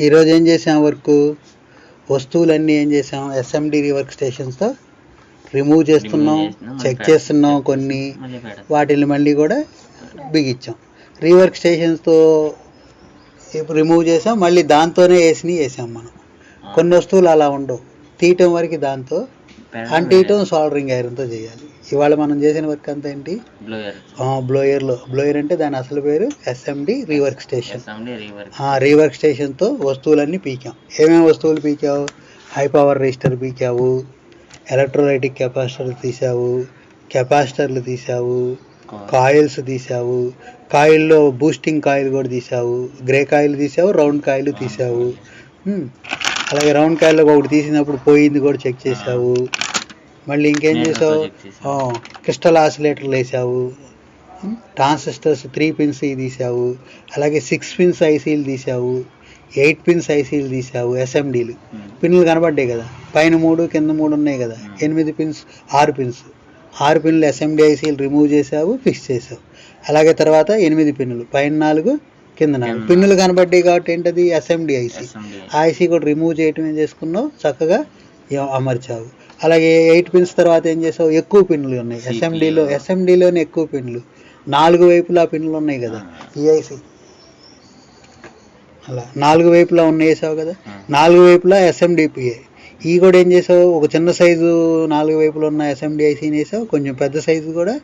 ఈరోజు ఏం చేసాం వర్క్, వస్తువులన్నీ ఏం చేసాం ఎస్ఎండి రీవర్క్ స్టేషన్స్తో రిమూవ్ చేస్తున్నాం, చెక్ చేస్తున్నాం కొన్ని, వాటిని మళ్ళీ కూడా బిగించాం. రీవర్క్ స్టేషన్స్తో రిమూవ్ చేసాం, మళ్ళీ దాంతోనే వేసాం మనం. కొన్ని వస్తువులు అలా ఉండవు, తీయటం వరకు దాంతో, అంటీయటం సోల్డరింగ్ ఐరన్తో చేయాలి. ఇవాళ మనం చేసిన వర్క్ అంతా ఏంటి, బ్లోయర్ అంటే దాని అసలు పేరు ఎస్ఎండి రీవర్క్ స్టేషన్. రీవర్క్ స్టేషన్తో వస్తువులన్నీ పీకాం. ఏమేమి వస్తువులు పీకావు, హై పవర్ రెసిస్టర్ పీకావు, ఎలక్ట్రోలైటిక్ కెపాసిటర్లు తీసావు, కాయిల్స్ తీసావు, కాయిల్లో బూస్టింగ్ కాయిల్ కూడా తీసావు, గ్రే కాయిల్ తీసావు, రౌండ్ కాయిల్ తీసావు. అలాగే రౌండ్ కాయిల్లో ఒకటి తీసినప్పుడు పోయింది కూడా చెక్ చేసావు. మళ్ళీ ఇంకేం చేసావు, క్రిస్టల్ ఆసిలేటర్లు వేసావు, ట్రాన్సిస్టర్స్ 3 పిన్స్ తీసావు, అలాగే 6 పిన్స్ ఐసీలు తీసావు, 8 పిన్స్ ఐసీలు తీసావు. ఎస్ఎండీలు పిన్నులు కనబడ్డాయి కదా, పైన 3 కింద 3 ఉన్నాయి కదా, 8 పిన్స్, 6 పిన్స్, 6 పిన్నులు ఎస్ఎండి ఐసీలు రిమూవ్ చేసావు, ఫిక్స్ చేసావు. అలాగే తర్వాత 8 పిన్నులు, పైన 4 కింద 4 పిన్నులు కనబడ్డాయి కాబట్టి ఏంటది ఎస్ఎండి ఐసీ. ఆ ఐసీ కూడా రిమూవ్ చేయటం ఏం చేసుకున్నావు, చక్కగా అమర్చావు. అలాగే 8 పిన్స్ తర్వాత ఏం చేసావు, ఎక్కువ పిన్నులు ఉన్నాయి ఎస్ఎండిలోనే ఎక్కువ పిన్నులు, 4 వైపులా పిన్నులు ఉన్నాయి కదా, ఈ ఐసీ అలా 4 వైపులా ఉన్నాయి వేసావు కదా, 4 వైపులా ఎస్ఎండిపిఏ. ఈ కూడా ఏం చేసావు, ఒక చిన్న సైజు 4 వైపులు ఉన్న ఎస్ఎండి ఐసీని వేసావు, కొంచెం పెద్ద సైజు కూడా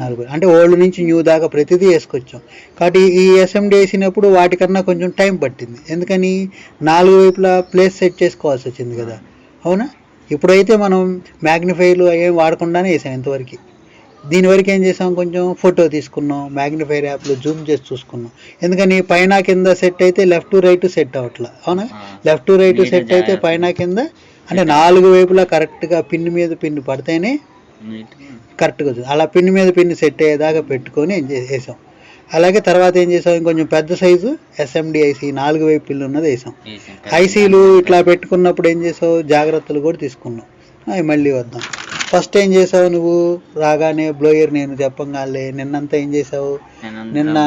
4, అంటే ఓల్డ్ నుంచి న్యూ దాకా ప్రతిదీ వేసుకొచ్చాం. కాబట్టి ఈ ఎస్ఎండి వేసినప్పుడు వాటికన్నా కొంచెం టైం పట్టింది, ఎందుకని 4 వైపులా ప్లేస్ సెట్ చేసుకోవాల్సి వచ్చింది కదా, అవునా. ఇప్పుడైతే మనం మ్యాగ్నిఫైర్లు ఏం వాడకుండానే వేసాం ఇంతవరకు. దీనివరకు ఏం చేసాం, కొంచెం ఫోటో తీసుకున్నాం, మ్యాగ్నిఫైర్ యాప్లో జూమ్ చేసి చూసుకున్నాం. ఎందుకని పైన కింద సెట్ అయితే లెఫ్ట్ టు రైట్ సెట్ అవ్వట్లా, అవునా. లెఫ్ట్ టు రైట్ సెట్ అయితే పైన కింద అంటే 4 వైపులా కరెక్ట్గా పిన్ మీద పిన్ పడితేనే కరెక్ట్గా వచ్చింది. అలా పిన్ మీద పిన్ సెట్ అయ్యేదాకా పెట్టుకొని వేసాం. అలాగే తర్వాత ఏం చేసాం, ఇంకొంచెం పెద్ద సైజు ఎస్ఎండి ఐసీ 4 వైపు పిల్లు ఉన్నది వేసాం. ఐసీలు ఇట్లా పెట్టుకున్నప్పుడు ఏం చేసావు, జాగ్రత్తలు కూడా తీసుకున్నాం. అవి మళ్ళీ వద్దాం. ఫస్ట్ ఏం చేసావు, నువ్వు రాగానే బ్లోయర్ నేను చెప్పగానే నిన్నంతా ఏం చేసావు, నిన్న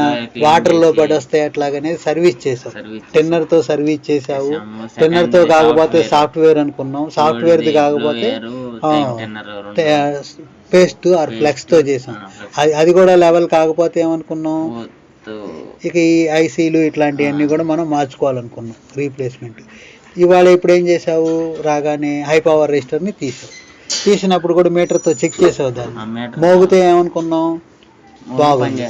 వాటర్లో పడి వస్తే అట్లాగనే సర్వీస్ చేసావు, టెన్నర్తో సర్వీస్ చేసావు. టెన్నర్తో కాకపోతే సాఫ్ట్వేర్ అనుకున్నాం, సాఫ్ట్వేర్ది కాకపోతే పేస్ట్ ఆర్ ఫ్లెక్స్తో చేసాం. అది కూడా లెవెల్ కాకపోతే ఏమనుకున్నాం, ఇక ఈ ఐసీలు ఇట్లాంటివన్నీ కూడా మనం మార్చుకోవాలనుకున్నాం, రీప్లేస్మెంట్. ఇవాళ ఇప్పుడు ఏం చేసావు, రాగానే హై పవర్ రెసిస్టర్ని తీసినప్పుడు కూడా మీటర్తో చెక్ చేసావు. దాన్ని మోగితే ఏమనుకున్నాం, బాగుంది.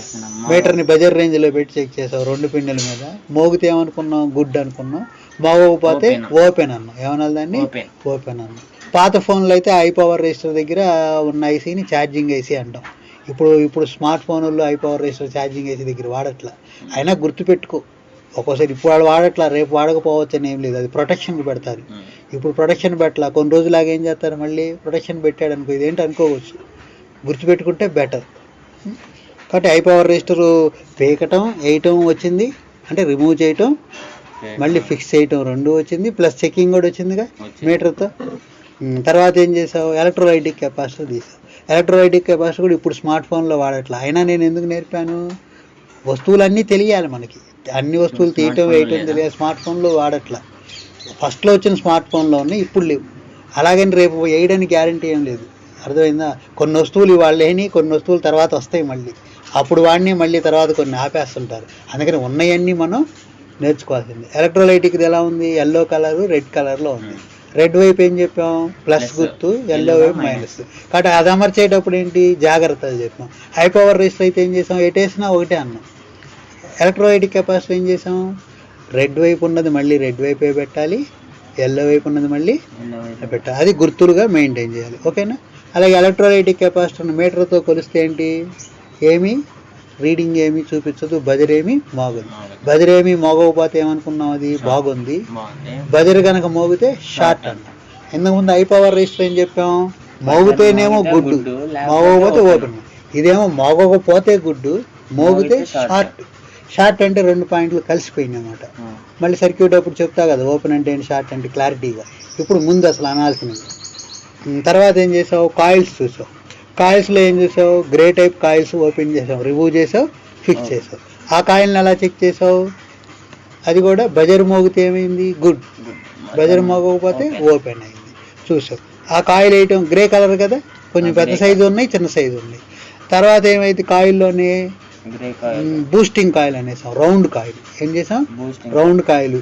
మీటర్ని బజర్ రేంజ్లో పెట్టి చెక్ చేసావు 2 పిన్నుల మీద. మోగితే ఏమనుకున్నాం, గుడ్ అనుకున్నాం. మోగకపోతే ఓపెన్ అన్నాం. ఏమన్నా దాన్ని ఓపెన్ అన్నాం. పాత ఫోన్లో అయితే హై పవర్ రెసిస్టర్ దగ్గర ఉన్న ఐసీని ఛార్జింగ్ ఐసీ అంటాం. ఇప్పుడు స్మార్ట్ ఫోన్లో high power resistor charging IC దగ్గర వాడట్లా. అయినా గుర్తుపెట్టుకో, ఒక్కోసారి ఇప్పుడు వాళ్ళు వాడట్లా, రేపు వాడకపోవచ్చు అని ఏం లేదు, అది ప్రొటెక్షన్కి పెడతారు. ఇప్పుడు ప్రొటెక్షన్ పెట్టలా, కొన్ని రోజులాగా ఏం చేస్తారు, మళ్ళీ ప్రొటెక్షన్ పెట్టాడు అనుకో, ఇదేంటి అనుకోవచ్చు. గుర్తుపెట్టుకుంటే బెటర్. కాబట్టి హై పవర్ రెసిస్టర్ పీకటం, వేయటం వచ్చింది, అంటే రిమూవ్ చేయటం, మళ్ళీ ఫిక్స్ చేయటం 2 వచ్చింది, ప్లస్ చెకింగ్ కూడా వచ్చిందిగా మీటర్తో. తర్వాత ఏం చేసావు, ఎలక్ట్రోలైటిక్ కెపాసిటర్ తీసావు. ఎలక్ట్రోలైటిక్ కెపాసిటర్ కూడా ఇప్పుడు స్మార్ట్ ఫోన్లో వాడట్లా. అయినా నేను ఎందుకు నేర్పాను, వస్తువులన్నీ తెలియాలి మనకి, అన్ని వస్తువులు తీయటం వేయటం తెలియాలి. స్మార్ట్ ఫోన్లో వాడట్లా, ఫస్ట్లో వచ్చిన స్మార్ట్ ఫోన్లో ఉన్నాయి, ఇప్పుడు లేవు. అలాగని రేపు వేయడానికి గ్యారంటీ ఏం లేదు, అర్థమైందా. కొన్ని వస్తువులు ఇవాళ లేని, కొన్ని వస్తువులు తర్వాత వస్తాయి మళ్ళీ, అప్పుడు వాడిని మళ్ళీ తర్వాత కొన్ని ఆపేస్తుంటారు. అందుకని ఉన్నవన్నీ మనం నేర్చుకోవాల్సింది. ఎలక్ట్రోలైటిక్ది ఎలా ఉంది, ఎల్లో కలరు, రెడ్ కలర్లో ఉంది. రెడ్ వైపు ఏం చెప్పాం, ప్లస్ గుర్తు, ఎల్లో వైపు మైనస్. కాబట్టి అది అమర్చేటప్పుడు ఏంటి, జాగ్రత్తలు చెప్పాం. హై పవర్ రెసిస్టర్ అయితే ఏం చేసాం, ఎటేసినా ఒకటే అన్నాం. ఎలక్ట్రోలైటిక్ కెపాసిటర్ ఏం చేసాం, రెడ్ వైపు ఉన్నది మళ్ళీ రెడ్ వైపే పెట్టాలి, ఎల్లో వైపు ఉన్నది మళ్ళీ పెట్టాలి. అది గుర్తులుగా మెయింటైన్ చేయాలి, ఓకేనా. అలాగే ఎలక్ట్రోలైటిక్ కెపాసిటర్ని మీటర్తో కొలిస్తే ఏంటి, ఏమీ రీడింగ్ ఏమీ చూపించదు, బజర్ ఏమీ మోగదు. బజర్ ఏమీ మోగకపోతే ఏమనుకున్నాం, అది బాగుంది. బజర్ కనుక మోగితే షార్ట్ అన్నాం. ఇంతకుముందు హై పవర్ రెసిస్టర్ ఏం చెప్పాం, మోగితేనేమో గుడ్డు, మోగకపోతే ఓపెన్. ఇదేమో మోగకపోతే గుడ్డు, మోగితే షార్ట్. షార్ట్ అంటే 2 పాయింట్లు కలిసిపోయినాయి అన్నమాట. మళ్ళీ సర్క్యూట్ అప్పుడు చెప్తా కదా, ఓపెన్ అంటే ఏంటి, షార్ట్ అంటే క్లారిటీగా. ఇప్పుడు ముందు అసలు అనాల్సినవి. తర్వాత ఏం చేసావు, కాయిల్స్ చూసావు. కాయిల్స్లో ఏం చేసావు, గ్రే టైప్ కాయిల్స్ ఓపెన్ చేసావు, రిమూవ్ చేసావు, ఫిక్స్ చేసావు. ఆ కాయిల్ని ఎలా చెక్ చేసావు, అది కూడా బజర్ మోగితే ఏమైంది, గుడ్. బజర్ మోగకపోతే ఓపెన్ అయింది. చూసాం ఆ కాయిల్ వేయటం గ్రే కలర్ కదా, కొంచెం పెద్ద సైజు ఉన్నాయి, చిన్న సైజు ఉన్నాయి. తర్వాత ఏమైంది కాయిల్లోనే బూస్టింగ్ కాయిల్ అనేసాం, రౌండ్ కాయిల్. ఏం చేసాం, రౌండ్ కాయిల్.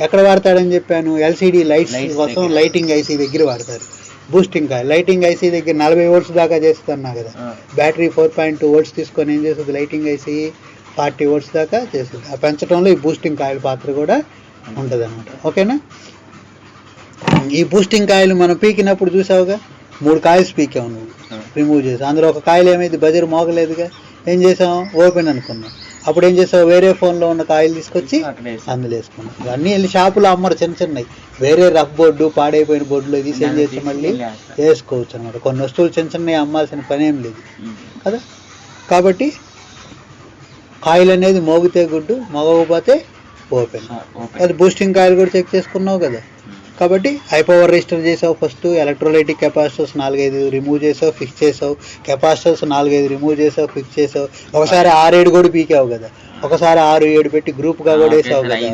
ఎక్కడ వాడతాడని చెప్పాను, ఎల్సిడి లైట్స్ కోసం లైటింగ్ ఐసీ దగ్గర వాడతారు బూస్టింగ్ కాయిల్. లైటింగ్ ఐసీ దగ్గర 40 volts దాకా చేస్తున్నా కదా, బ్యాటరీ 4.2 volts తీసుకొని ఏం చేస్తుంది లైటింగ్ ఐసీ 40 volts దాకా చేస్తుంది. ఆ పెంచడంలో ఈ బూస్టింగ్ కాయిల్ పాత్ర కూడా ఉంటుంది అనమాట. ఓకేనా. ఈ బూస్టింగ్ కాయిల్ మనం పీకినప్పుడు చూసావుగా, 3 కాయిల్స్ పీకావు నువ్వు, రిమూవ్ చేసావు. అందులో ఒక కాయిల్ ఏమైంది, బజర్ మోగలేదుగా. ఏం చేసాం, ఓపెన్ అనుకున్నాం. అప్పుడు ఏం చేసావు, వేరే ఫోన్లో ఉన్న కాయిల్ తీసుకొచ్చి అందులో వేసుకున్నాం. ఇవన్నీ వెళ్ళి షాపులో అమ్మరు, చిన్న చిన్నవి. వేరే రఫ్ బోర్డు, పాడైపోయిన బోర్డులో తీసి ఏం చేసి మళ్ళీ వేసుకోవచ్చు అనమాట. కొన్ని వస్తువులు చిన్న చిన్నవి అమ్మాల్సిన పని ఏం లేదు కదా. కాబట్టి కాయిల్ అనేది మోగితే గుడ్డు, మోగకపోతే ఓపెన్. అది బూస్టింగ్ కాయిల్ కూడా చెక్ చేసుకున్నావు కదా. కాబట్టి హై పవర్ రెసిస్టర్ చేసావు ఫస్ట్, ఎలక్ట్రోలైటిక్ కెపాసిటర్స్ 4-5 రిమూవ్ చేసావు, ఫిక్స్ చేసావు. కెపాసిటర్స్ 4-5 రిమూవ్ చేసావు, ఫిక్స్ చేసావు. ఒకసారి 6-7 కూడా పీకావు కదా, ఒకసారి 6-7 పెట్టి గ్రూప్గా కూడా వేసావు కదా.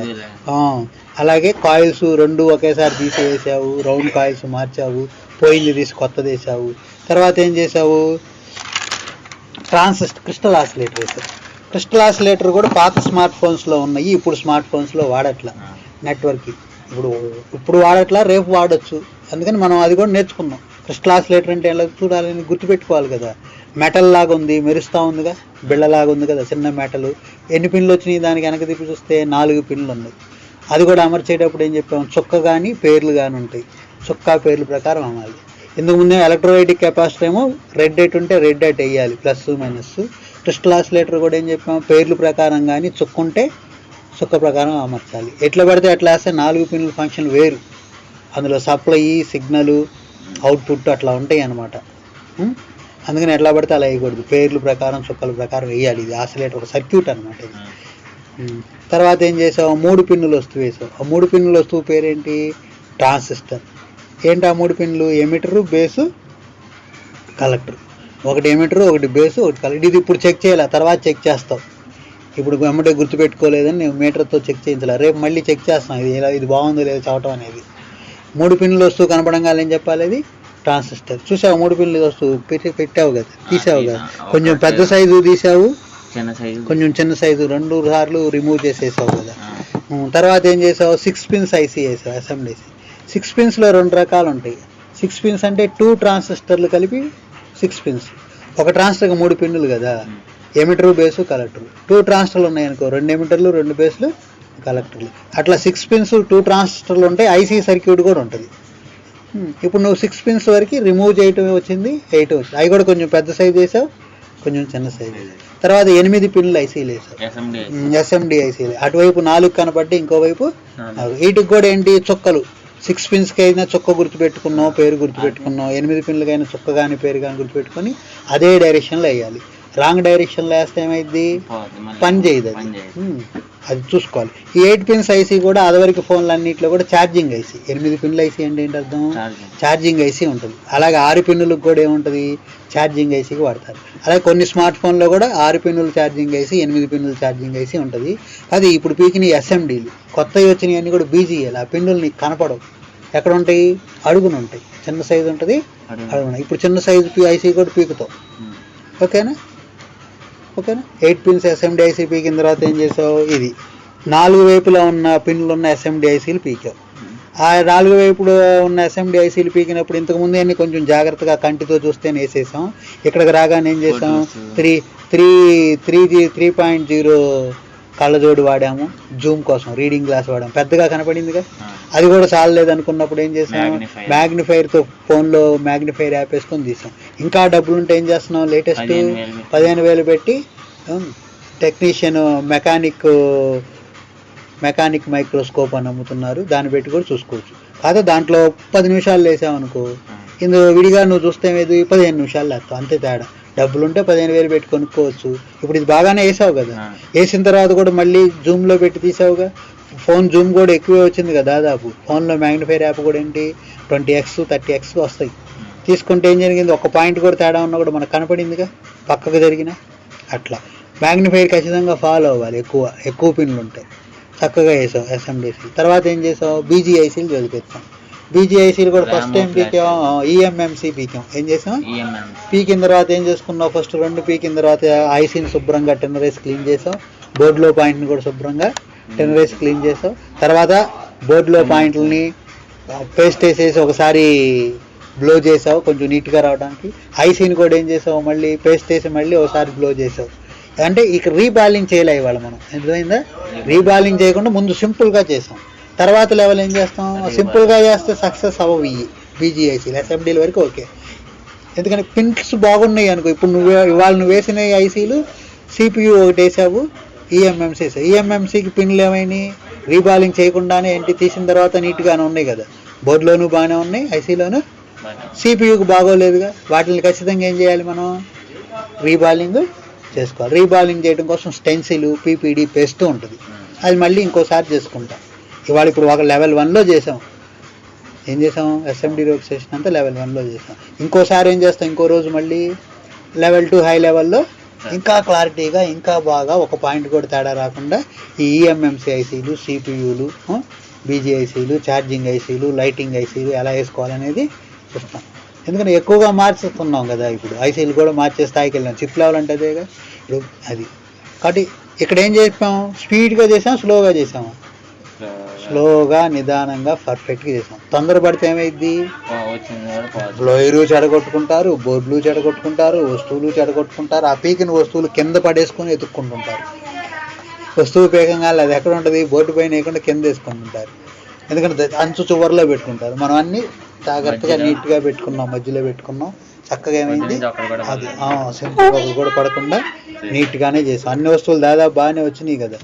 అలాగే కాయిల్స్ 2 ఒకేసారి తీసి వేసావు, రౌండ్ కాయిల్స్ మార్చావు, పోయింది తీసి కొత్తది వేసావు. తర్వాత ఏం చేసావు, క్రిస్టల్ ఆసిలేటర్ వేసావు. క్రిస్టల్ ఆసిలేటర్ కూడా పాత స్మార్ట్ ఫోన్స్లో ఉన్నాయి, ఇప్పుడు స్మార్ట్ ఫోన్స్లో వాడట్లా. నెట్వర్క్ ఇప్పుడు వాడట్లా, రేపు వాడచ్చు. అందుకని మనం అది కూడా నేర్చుకున్నాం. క్రిస్టల్ ఆసిలేటర్ అంటే ఎలా చూడాలని గుర్తుపెట్టుకోవాలి కదా. మెటల్ లాగా ఉంది, మెరుస్తూ ఉందిగా, బిళ్ళలాగా ఉంది కదా, చిన్న మెటల్. ఎన్ని పిన్లు వచ్చినాయి దానికి వెనక తిప్పి చూస్తే 4 పిన్లు ఉన్నాయి. అది కూడా అమర్చేటప్పుడు ఏం చెప్పాము, చుక్క కానీ పేర్లు కానీ ఉంటాయి, చుక్క పేర్ల ప్రకారం అమ్మాలి. ఇందుకు ముందే ఎలక్ట్రోలైటిక్ కెపాసిటర్ ఏమో రెడ్ డేట్ ఉంటే రెడ్ డేట్ వేయాలి, ప్లస్ మైనస్. క్రిస్టల్ ఆసిలేటర్ కూడా ఏం చెప్పాము, పేర్ల ప్రకారం కానీ చుక్క ఉంటే చుక్క ప్రకారం అమర్చాలి. ఎట్లా పడితే అట్లా వేస్తే 4 పిన్ల ఫంక్షన్ వేరు. అందులో సప్లై, సిగ్నల్, అవుట్పుట్ అట్లా ఉంటాయి అన్నమాట. అందుకని ఎట్లా పడితే అలా వేయకూడదు, పేర్ల ప్రకారం చుక్కల ప్రకారం వేయాలి. ఇది ఆసిలేటర్ ఒక సర్క్యూట్ అనమాట ఇది. తర్వాత ఏం చేసావు, 3 పిన్నుల వస్తువు వేసావు. ఆ 3 పిన్నుల వస్తువు పేరేంటి, ట్రాన్సిస్టర్. ఏంటి ఆ 3 పిన్నులు, ఎమిటరు, బేసు, కలెక్టర్. ఒకటి ఎమిటరు, ఒకటి బేసు, ఒకటి కలెక్టర్. ఇది ఇప్పుడు చెక్ చేయాలి, తర్వాత చెక్ చేస్తావు. ఇప్పుడు వెంబడే గుర్తుపెట్టుకోలేదని నేను మీటర్తో చెక్ చేయించాలి, రేపు మళ్ళీ చెక్ చేస్తాం ఇది బాగుందో లేదో చదవటం అనేది. 3 పిన్నుల వస్తువు కనపడంగా ఏం చెప్పాలి, అది ట్రాన్సిస్టర్. చూసావు 3 పిన్నుల వస్తువు పెట్టావు కదా, తీసావు కదా, కొంచెం పెద్ద సైజు తీసావు, కొంచెం చిన్న సైజు 2 సార్లు రిమూవ్ చేసేసావు కదా. తర్వాత ఏం చేసావు, 6 పిన్స్ ఐసీ వేసావు, SMD. 6 పిన్స్లో 2 రకాలు ఉంటాయి. 6 పిన్స్ అంటే 2 ట్రాన్సిస్టర్లు కలిపి 6 పిన్స్. ఒక ట్రాన్సిస్టర్కి 3 పిన్నులు కదా, ఎమిటరు, బేసు, కలెక్టర్. 2 ట్రాన్సిస్టర్లు ఉన్నాయనుకో, 2 ఎమిటర్లు, 2 బేస్లు, కలెక్టర్లు. అట్లా 6 పిన్స్ 2 ట్రాన్సిస్టర్లు ఉంటాయి, ఐసీ సర్క్యూట్ కూడా ఉంటుంది. ఇప్పుడు నువ్వు 6 పిన్స్ వరకు రిమూవ్ చేయటం వచ్చింది, 8 వచ్చింది. అవి కూడా కొంచెం పెద్ద సైజు వేసావు, కొంచెం చిన్న సైజు. తర్వాత 8 పిన్నులు ఐసీలు వేసావు, SMD ఐసీలు. అటువైపు 4 కనపడ్డి, ఇంకోవైపు 4. వీటికి కూడా ఏంటి, చుక్కలు. 6 పిన్స్కి అయినా చుక్క గుర్తుపెట్టుకున్నావు, పేరు గుర్తుపెట్టుకున్నావు. 8 పిన్లకైనా చుక్క కానీ పేరు కానీ గుర్తుపెట్టుకొని అదే డైరెక్షన్లో వేయాలి. రాంగ్ డైరెక్షన్లో వేస్తే ఏమైంది, పని చేయదు అది. అది చూసుకోవాలి. ఈ 8 పిన్స్ ఐసీ కూడా అదివరకు ఫోన్లు అన్నింటిలో కూడా ఛార్జింగ్ ఐసీ. 8 పిన్ల ఐసీ అంటే ఏంటి అర్థం, ఛార్జింగ్ ఐసీ ఉంటుంది. అలాగే 6 పిన్నులకు కూడా ఏముంటుంది, ఛార్జింగ్ ఐసీకి వాడతారు. అలాగే కొన్ని స్మార్ట్ ఫోన్లో కూడా 6 పిన్నులు ఛార్జింగ్ ఐసీ, 8 పిన్నులు ఛార్జింగ్ ఐసీ ఉంటుంది. అది ఇప్పుడు పీకిన SMDలు కొత్తవి వచ్చినాయి అన్నీ కూడా BGAలు. ఆ పిన్నులు నీకు కనపడవు, ఎక్కడ ఉంటాయి, అడుగున ఉంటాయి. చిన్న సైజు ఉంటుంది, అడుగున. ఇప్పుడు చిన్న సైజు ఐసీ కూడా పీకుతావు. ఓకేనా. 8 పిన్స్ SMD ఐసీ పీకిన తర్వాత ఏం చేసావు, ఇది 4 వైపులా ఉన్న పిన్నులు ఉన్న SMD ఐసీలు పీకావు. ఆ 4 వైపులో ఉన్న SMD ఐసీలు పీకినప్పుడు ఇంతకుముందు అన్ని కొంచెం జాగ్రత్తగా కంటితో చూస్తేనే వేసేసాం. ఇక్కడికి రాగానే ఏం చేసాం, 3.0 కళ్ళజోడు వాడాము, జూమ్ కోసం రీడింగ్ గ్లాస్ వాడాము. పెద్దగా కనపడిందిగా, అది కూడా చాలలేదు అనుకున్నప్పుడు ఏం చేసాం, మ్యాగ్నిఫైర్తో ఫోన్లో మ్యాగ్నిఫైర్ యాప్ వేసుకొని తీసాం. ఇంకా డబ్బులు ఉంటే ఏం చేస్తున్నాం, లేటెస్ట్ 15,000 పెట్టి టెక్నీషియన్ మెకానిక్ మైక్రోస్కోప్ అని అమ్ముతున్నారు, దాన్ని పెట్టి కూడా చూసుకోవచ్చు. కాదు దాంట్లో 10 నిమిషాలు వేసామనుకో, ఇందులో విడిగా నువ్వు చూస్తే ఏది 15 నిమిషాలు వేస్తావు, అంతే తేడా. డబ్బులుంటే 15,000 పెట్టి కొనుక్కోవచ్చు. ఇప్పుడు ఇది బాగానే వేసావు కదా, వేసిన తర్వాత కూడా మళ్ళీ జూమ్లో పెట్టి తీసావుగా. ఫోన్ జూమ్ కూడా ఎక్కువే వచ్చింది కదా, దాదాపు. ఫోన్లో మ్యాగ్నిఫైర్ యాప్ కూడా ఏంటి 20x 30x వస్తాయి. తీసుకుంటే ఏం జరిగింది, ఒక పాయింట్ కూడా తేడా ఉన్నా కూడా మనకు కనపడిందిగా, పక్కకు జరిగిన. అట్లా మ్యాగ్నిఫైర్ ఖచ్చితంగా ఫాలో అవ్వాలి, ఎక్కువ పిన్లు ఉంటాయి. చక్కగా వేసావు ఎస్ఎండిసి. తర్వాత ఏం చేసావు, బీజీఐసీలు చదివిస్తాం. బీజీఐసీలు కూడా ఫస్ట్ టైం పీకాం, ఈఎంఎంసీ పీకాం. ఏం చేసాం, పీకిన తర్వాత ఏం చేసుకున్నావు, ఫస్ట్ 2 పీకిన తర్వాత ఐసీని శుభ్రంగా 10 రేస్ క్లీన్ చేసావు. బోర్డులో పాయింట్ని కూడా శుభ్రంగా 10 రేస్ క్లీన్ చేసావు. తర్వాత బోర్డులో పాయింట్లని పేస్ట్ వేసేసి ఒకసారి బ్లో చేసావు కొంచెం నీట్గా రావడానికి. ఐసీని కూడా ఏం చేసావు, మళ్ళీ పేస్ట్ వేసి మళ్ళీ ఒకసారి బ్లో చేసావు. అంటే ఇక రీబాలింగ్ చేయలే ఇవాళ మనం, అర్థమైందా? రీబాలింగ్ చేయకుండా ముందు సింపుల్గా చేసాం. తర్వాత లెవెల్ ఏం చేస్తాం, సింపుల్గా చేస్తే సక్సెస్ అవ్వవు ఈ బీజీఐసీలు. ఎస్ఎండీల వరకు ఓకే, ఎందుకంటే పిన్స్ బాగున్నాయి అనుకో. ఇప్పుడు ఇవాళ నువ్వు వేసిన ఐసీలు సిపియు ఒకటి వేసావు, ఈఎంఎంసీ వేసావు. ఈఎంఎంసీకి పిన్లు ఏమైనాయి, రీబాలింగ్ చేయకుండానే ఏంటి తీసిన తర్వాత నీట్గానే ఉన్నాయి కదా. బోర్డులోనూ బాగానే ఉన్నాయి, ఐసీలోనూ. సిపియుకి బాగోలేదుగా. వాటిని ఖచ్చితంగా ఏం చేయాలి మనం, రీబాలింగ్ చేసుకోవాలి. రీబాలింగ్ చేయడం కోసం స్టెన్సిల్, పీపీడీ పేస్తూ ఉంటుంది. అది మళ్ళీ ఇంకోసారి చేసుకుంటాం. ఇవాళ ఇప్పుడు ఒక లెవెల్ 1లో చేసాం. ఏం చేసాం, ఎస్ఎండి రివర్క్ సెషన్ అంతా లెవెల్ 1లో చేసాం. ఇంకోసారి ఏం చేస్తాం, ఇంకో రోజు మళ్ళీ లెవెల్ 2 హై లెవెల్లో ఇంకా క్లారిటీగా, ఇంకా బాగా, ఒక పాయింట్ కూడా తేడా రాకుండా ఈ ఈఎంఎంసీ ఐసీలు, సిపియులు, బీజీఐసీలు, ఛార్జింగ్ ఐసీలు, లైటింగ్ ఐసీలు ఎలా వేసుకోవాలనేది చూస్తాం. ఎందుకంటే ఎక్కువగా మార్చుతున్నాం కదా. ఇప్పుడు ఐసీలు కూడా మార్చే స్థాయికి వెళ్ళాం. చిప్ లెవెల్ అంటే అదేగా ఇప్పుడు అది. కాబట్టి ఇక్కడ ఏం చేసాం, స్పీడ్గా చేసాం, స్లోగా చేసాము. స్లోగా, నిదానంగా, పర్ఫెక్ట్గా చేసాం. తొందరపడితే ఏమైంది, బ్లోయరు చెడగొట్టుకుంటారు, బోర్డులు చెడగొట్టుకుంటారు, వస్తువులు చెడగొట్టుకుంటారు. ఆ పీకిన వస్తువులు కింద పడేసుకొని ఎత్తుక్కుంటుంటారు. వస్తువు పీకంగా అది ఎక్కడ ఉంటుంది, బోర్డు పైన వేయకుండా కింద వేసుకుంటుంటారు. ఎందుకంటే అంచు చివరిలో పెట్టుకుంటారు. మనం అన్నీ జాగ్రత్తగా నీట్గా పెట్టుకున్నాం, మధ్యలో పెట్టుకున్నాం. చక్కగా ఏమైంది, అది సింపుల్ ఒకటి కూడా పడకుండా నీట్గానే చేసాం. అన్ని వస్తువులు దాదాపు బాగానే వచ్చినాయి కదా.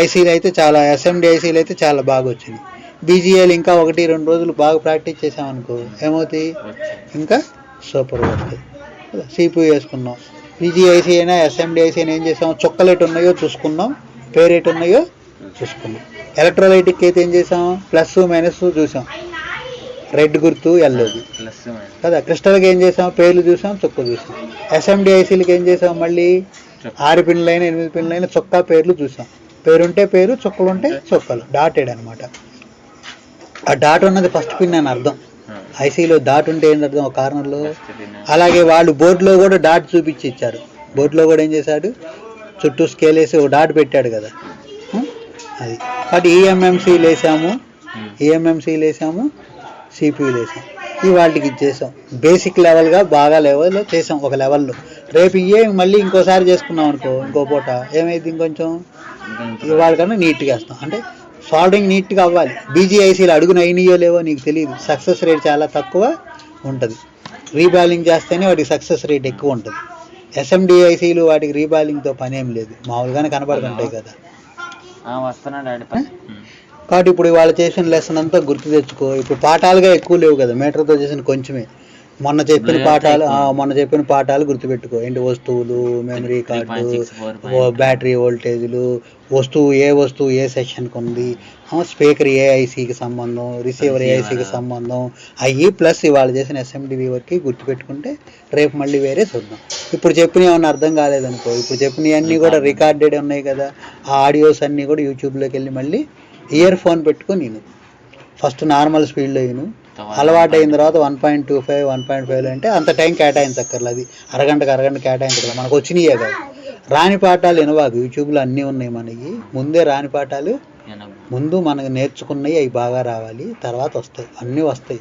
ఐసీలు అయితే చాలా, ఎస్ఎండి ఐసీలు అయితే చాలా బాగా వచ్చినాయి. బీజీఏలు ఇంకా 1-2 రోజులు బాగా ప్రాక్టీస్ చేసామనుకో ఏమవుతాయి, ఇంకా సూపర్ అవుతాయి. సిపియు వేసుకున్నాం. బీజీఐసీ అయినా ఎస్ఎండి ఐసీ అయినా ఏం చేసాం, చుక్కలు ఎటు ఉన్నాయో చూసుకున్నాం, పేరు ఎటు ఉన్నాయో చూసుకున్నాం. ఎలక్ట్రోలైటిక్ అయితే ఏం చేసాం, ప్లస్ మైనస్ చూసాం, రెడ్ గుర్తు ఎల్లోది కదా. క్రిస్టల్కి ఏం చేసాం, పేర్లు చూసాం, చుక్క చూసాం. ఎస్ఎండి ఐసీలకి ఏం చేసాం, మళ్ళీ 6 పిన్లైనా 8 పిన్లైనా చుక్క పేర్లు చూసాం. పేరుంటే పేరు, చుక్కలు ఉంటే చుక్కలు, డాటెడ్ అనమాట. ఆ డాట్ ఉన్నది ఫస్ట్ పిన్ అని అర్థం. ఐసీలో డాట్ ఉంటే ఏంటి అర్థం, ఒక కార్నర్లో. అలాగే వాళ్ళు బోర్డులో కూడా డాట్ చూపించి ఇచ్చారు. బోర్డులో కూడా ఏం చేశాడు, చుట్టూ స్కేల్ వేసి ఒక డాట్ పెట్టాడు కదా. అది కాబట్టి ఈఎంఎంసీలు వేసాము, సిపియూలు వేసాం. వాటికి ఇచ్చేసాం. బేసిక్ లెవెల్గా బాగా లెవెల్లో చేసాం ఒక లెవెల్లో. రేపు మళ్ళీ ఇంకోసారి చేసుకున్నాం అనుకో, ఇంకో పూట ఏమైంది, ఇంకొంచెం ఇవాళ కన్నా నీట్గా వేస్తాం. అంటే సాల్డరింగ్ నీట్గా అవ్వాలి. బీజీఐసీలు అడుగున అయినాయో లేవో నీకు తెలియదు. సక్సెస్ రేట్ చాలా తక్కువ ఉంటుంది. రీబాలింగ్ చేస్తేనే వాటికి సక్సెస్ రేట్ ఎక్కువ ఉంటుంది. ఎస్ఎండిఐసీలు వాటికి రీబాలింగ్తో పని ఏం లేదు, మామూలుగానే కనబడుతుంటాయి కదా. కాబట్టి ఇప్పుడు వాళ్ళు చేసిన లెసన్ అంతా గుర్తు తెచ్చుకో. ఇప్పుడు పాఠాలుగా ఎక్కువ లేవు కదా, మీటర్తో చేసిన కొంచెమే. మొన్న చెప్పిన పాఠాలు గుర్తుపెట్టుకో. ఏంటి, వస్తువులు, మెమరీ కార్డు, బ్యాటరీ వోల్టేజ్లు, ఏ వస్తువు ఏ సెక్షన్కి ఉంది, స్పీకర్ ఏ ఐసీకి సంబంధం, రిసీవర్ ఏ ఐసీకి సంబంధం, అవి ప్లస్ ఇవాళ చేసిన ఎస్ఎండి రివర్క్కి గుర్తుపెట్టుకుంటే రేపు మళ్ళీ వేరే చూద్దాం. ఇప్పుడు చెప్పినవి ఏమన్నా అర్థం కాలేదనుకో, ఇప్పుడు చెప్పినవి అన్నీ కూడా రికార్డెడ్ ఉన్నాయి కదా. ఆ ఆడియోస్ అన్నీ కూడా యూట్యూబ్లోకి వెళ్ళి మళ్ళీ ఇయర్ ఫోన్ పెట్టుకొని నేను ఫస్ట్ నార్మల్ స్పీడ్లో విను. అలవాటు అయిన తర్వాత 1.25, 1.5 అంటే అంత టైం కేటాయించక్కర్లేదు. అది అరగంట కేటాయించగలరు. మనకు వచ్చినాయే కాదు. రాని పాఠాలు వినవాగు, యూట్యూబ్లో అన్నీ ఉన్నాయి మనకి. ముందే రాని పాఠాలు, ముందు మనకు నేర్చుకున్నవి అవి బాగా రావాలి, తర్వాత వస్తాయి, అన్నీ వస్తాయి.